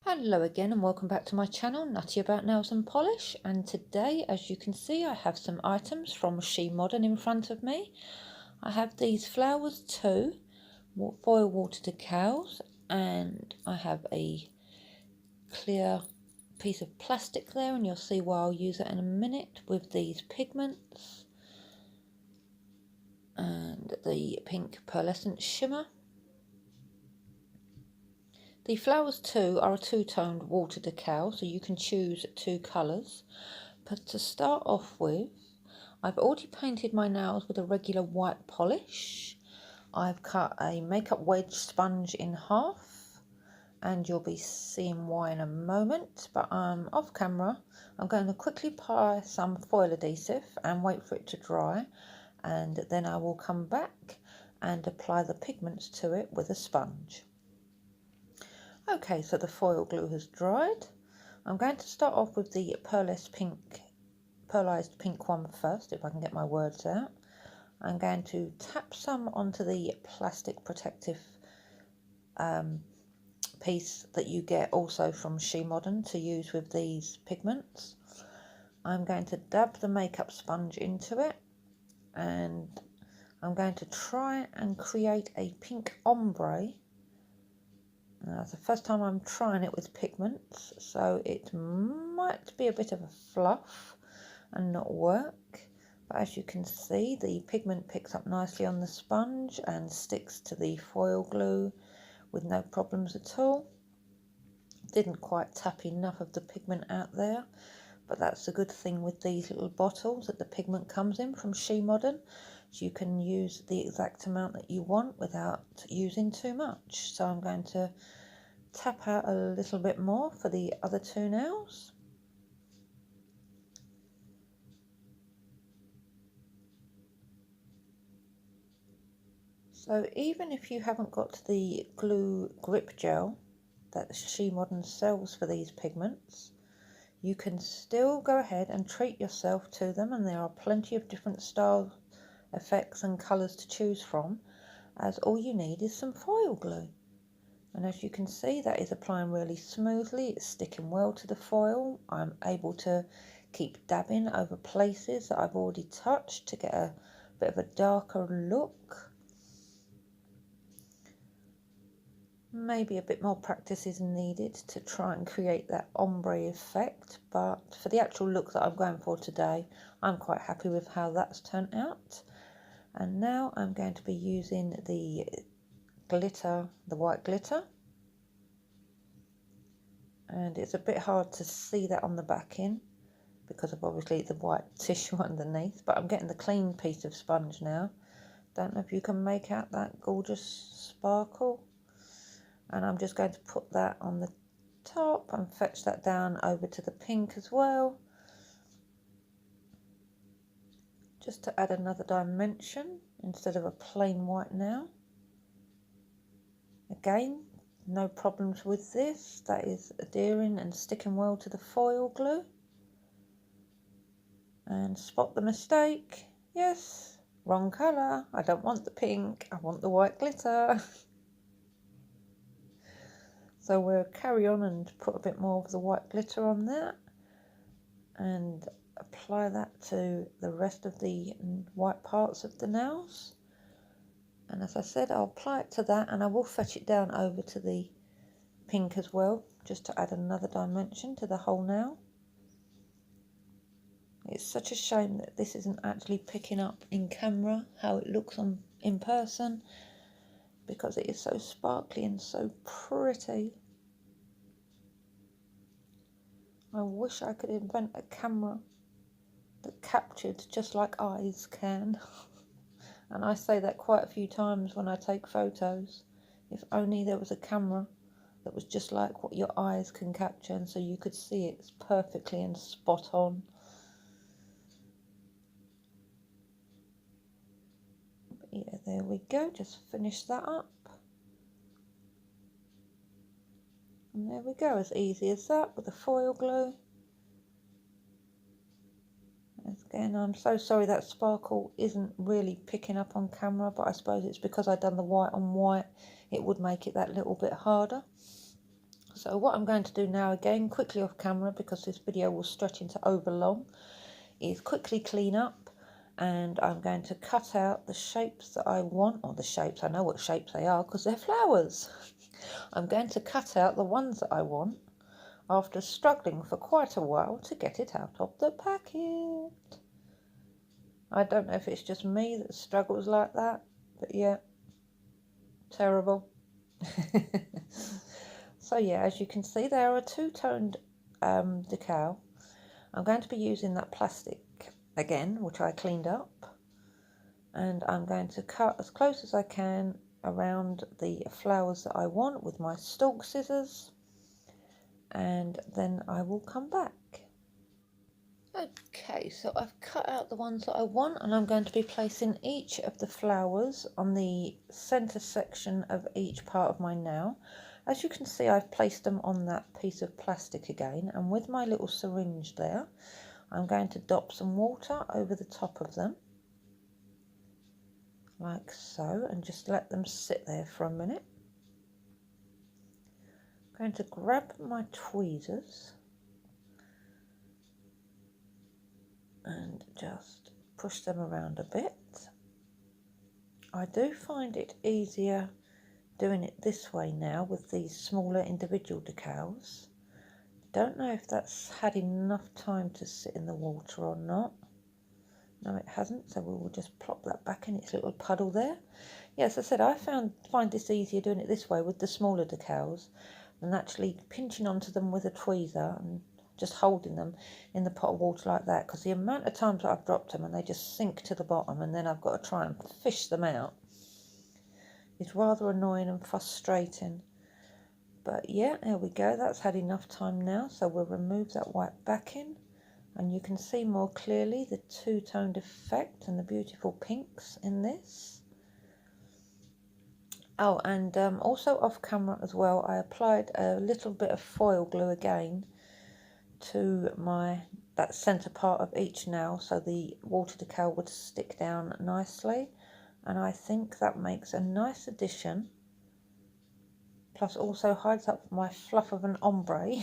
Hello again and welcome back to my channel, Nutty About Nails and Polish, and today, as you can see, I have some items from She Modern in front of me. I have these flowers too, foil water decals, and I have a clear piece of plastic there, and you'll see why I'll use it in a minute, with these pigments and the pink pearlescent shimmer. The flowers too are a two-toned water decal, so you can choose two colours. But to start off with, I've already painted my nails with a regular white polish. I've cut a makeup wedge sponge in half, and you'll be seeing why in a moment. But off camera, I'm going to quickly apply some foil adhesive and wait for it to dry, and then I will come back and apply the pigments to it with a sponge. Okay, so the foil glue has dried. I'm going to start off with the pearlized pink one first, if I can get my words out. I'm going to tap some onto the plastic protective piece that you get also from She Modern to use with these pigments. I'm going to dab the makeup sponge into it, and I'm going to try and create a pink ombre. Now, it's the first time I'm trying it with pigments, so it might be a bit of a fluff and not work. But as you can see, the pigment picks up nicely on the sponge and sticks to the foil glue with no problems at all. Didn't quite tap enough of the pigment out there, but that's the good thing with these little bottles that the pigment comes in from She Modern. So you can use the exact amount that you want without using too much. So I'm going to tap out a little bit more for the other two nails. So even if you haven't got the glue grip gel that She Modern sells for these pigments, you can still go ahead and treat yourself to them, and there are plenty of different styles, effects and colours to choose from, as all you need is some foil glue. And as you can see, that is applying really smoothly. It's sticking well to the foil. I'm able to keep dabbing over places that I've already touched to get a bit of a darker look. Maybe a bit more practice is needed to try and create that ombre effect, but for the actual look that I'm going for today, I'm quite happy with how that's turned out. And now I'm going to be using the glitter, the white glitter. And it's a bit hard to see that on the back end because of obviously the white tissue underneath, but I'm getting the clean piece of sponge now. Don't know if you can make out that gorgeous sparkle. And I'm just going to put that on the top and fetch that down over to the pink as well, just to add another dimension instead of a plain white nail. Again, no problems with this. That is adhering and sticking well to the foil glue. And spot the mistake. Yes, wrong colour. I don't want the pink, I want the white glitter. So we'll carry on and put a bit more of the white glitter on there and apply that to the rest of the white parts of the nails. And as I said, I'll apply it to that, and I will fetch it down over to the pink as well, just to add another dimension to the whole nail. It's such a shame that this isn't actually picking up in camera how it looks in person, because it is so sparkly and so pretty. I wish I could invent a camera that captured just like eyes can. And I say that quite a few times when I take photos. If only there was a camera that was just like what your eyes can capture, and so you could see it perfectly and spot on. But yeah, there we go, just finish that up. And there we go, as easy as that with the foil glue. Again, I'm so sorry that sparkle isn't really picking up on camera, but I suppose it's because I've done the white on white. It would make it that little bit harder. So what I'm going to do now, again, quickly off camera, because this video will stretch into over long, is quickly clean up, and I'm going to cut out the shapes that I want, or the shapes, I know what shapes they are because they're flowers. I'm going to cut out the ones that I want after struggling for quite a while to get it out of the packet. I don't know if it's just me that struggles like that, but yeah, terrible. So yeah, as you can see, they are a two-toned decal. I'm going to be using that plastic again, which I cleaned up, and I'm going to cut as close as I can around the flowers that I want with my stalk scissors, and then I will come back. Okay, so I've cut out the ones that I want, and I'm going to be placing each of the flowers on the centre section of each part of my nail. As you can see, I've placed them on that piece of plastic again, and with my little syringe there, I'm going to dop some water over the top of them, like so, and just let them sit there for a minute. I'm going to grab my tweezers and just push them around a bit. I do find it easier doing it this way now with these smaller individual decals. Don't know if that's had enough time to sit in the water or not. No, it hasn't, so we will just plop that back in its little puddle there. Yes, as I said, I find this easier doing it this way with the smaller decals than actually pinching onto them with a tweezer and just holding them in the pot of water like that, because the amount of times that I've dropped them and they just sink to the bottom and then I've got to try and fish them out, it's rather annoying and frustrating. But yeah, there we go, that's had enough time now, so we'll remove that white backing, and you can see more clearly the two-toned effect and the beautiful pinks in this. Oh, and also off camera as well, I applied a little bit of foil glue again to that centre part of each nail, so the water decal would stick down nicely, and I think that makes a nice addition, plus also hides up my fluff of an ombre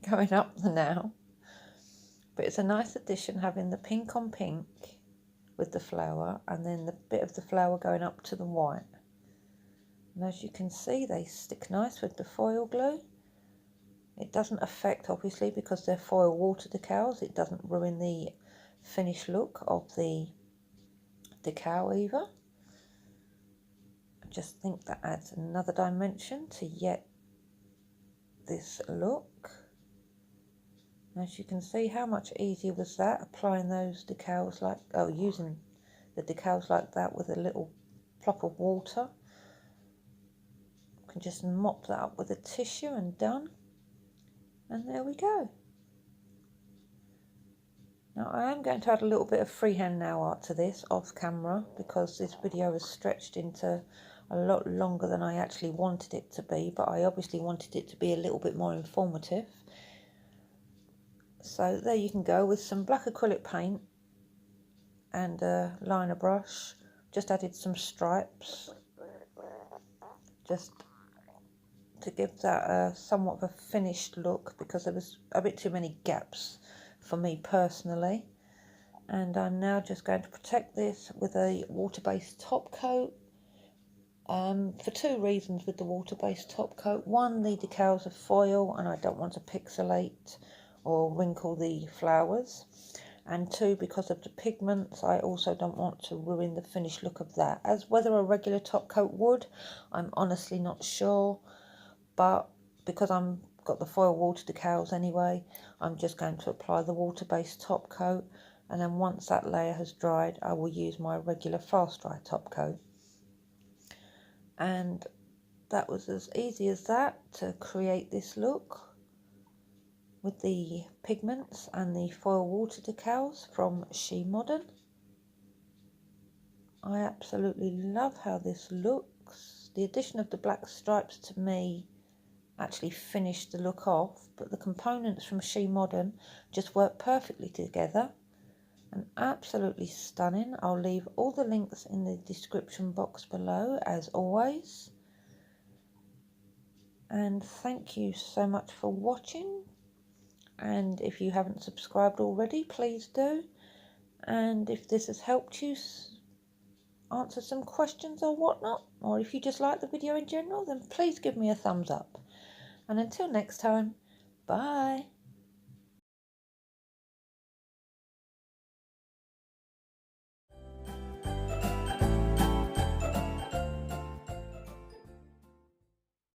going up the nail. But it's a nice addition having the pink on pink with the flower, and then the bit of the flower going up to the white. And as you can see, they stick nice with the foil glue. It doesn't affect, obviously, because they're foil water decals, it doesn't ruin the finished look of the decal either. I just think that adds another dimension to yet this look. As you can see, how much easier was that, applying those decals like, using the decals like that with a little plop of water. You can just mop that up with a tissue and done. And there we go. Now I am going to add a little bit of freehand nail art to this off camera, because this video has stretched into a lot longer than I actually wanted it to be, but I obviously wanted it to be a little bit more informative. So there you can go with some black acrylic paint and a liner brush. Just added some stripes just to give that somewhat of a finished look, because there was a bit too many gaps for me personally. And I'm now just going to protect this with a water-based top coat, for two reasons with the water-based top coat. One, the decals are foil and I don't want to pixelate or wrinkle the flowers, and two, because of the pigments, I also don't want to ruin the finished look of that. As whether a regular top coat would, I'm honestly not sure, but because I've got the foil water decals anyway, I'm just going to apply the water-based top coat, and then once that layer has dried, I will use my regular fast dry top coat. And that was as easy as that to create this look with the pigments and the foil water decals from She Modern. I absolutely love how this looks. The addition of the black stripes to me actually finish the look off, but the components from She Modern just work perfectly together and absolutely stunning. I'll leave all the links in the description box below as always. And thank you so much for watching, and if you haven't subscribed already, please do. And if this has helped you answer some questions or whatnot, or if you just like the video in general, then please give me a thumbs up. And until next time, bye.